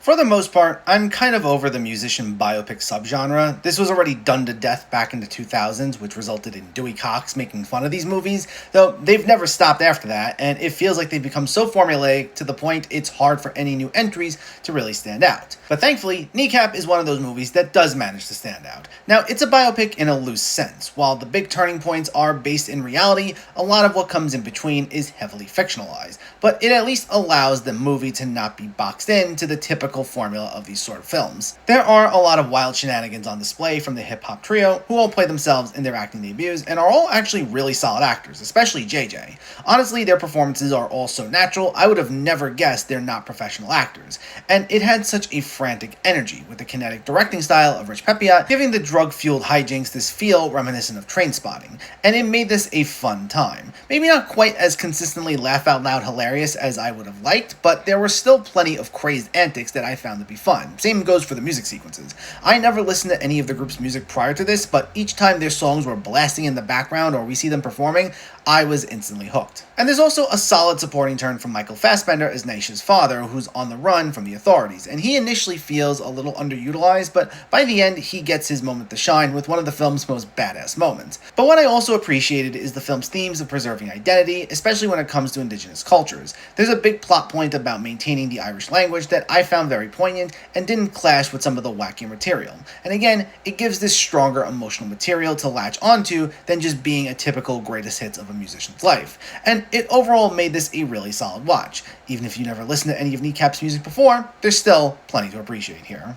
For the most part, I'm kind of over the musician biopic subgenre. This was already done to death back in the 2000s, which resulted in Dewey Cox making fun of these movies, though they've never stopped after that, and it feels like they've become so formulaic to the point it's hard for any new entries to really stand out. But thankfully, Kneecap is one of those movies that does manage to stand out. Now, it's a biopic in a loose sense. While the big turning points are based in reality, a lot of what comes in between is heavily fictionalized, but it at least allows the movie to not be boxed in to the typical formula of these sort of films. There are a lot of wild shenanigans on display from the hip-hop trio, who all play themselves in their acting debuts and are all actually really solid actors, especially JJ. Honestly, their performances are all so natural, I would have never guessed they're not professional actors. And it had such a frantic energy, with the kinetic directing style of Rich Pepiot giving the drug-fueled hijinks this feel reminiscent of Trainspotting, and it made this a fun time. Maybe not quite as consistently laugh-out-loud hilarious as I would have liked, but there were still plenty of crazed antics that I found to be fun. Same goes for the music sequences. I never listened to any of the group's music prior to this, but each time their songs were blasting in the background or we see them performing, I was instantly hooked. And there's also a solid supporting turn from Michael Fassbender as Naisha's father, who's on the run from the authorities, and he initially feels a little underutilized, but by the end he gets his moment to shine with one of the film's most badass moments. But what I also appreciated is the film's themes of preserving identity, especially when it comes to indigenous cultures. There's a big plot point about maintaining the Irish language that I found very poignant and didn't clash with some of the wacky material. And again, it gives this stronger emotional material to latch onto than just being a typical greatest hits of a musician's life. And it overall made this a really solid watch. Even if you never listened to any of Kneecap's music before, there's still plenty to appreciate here.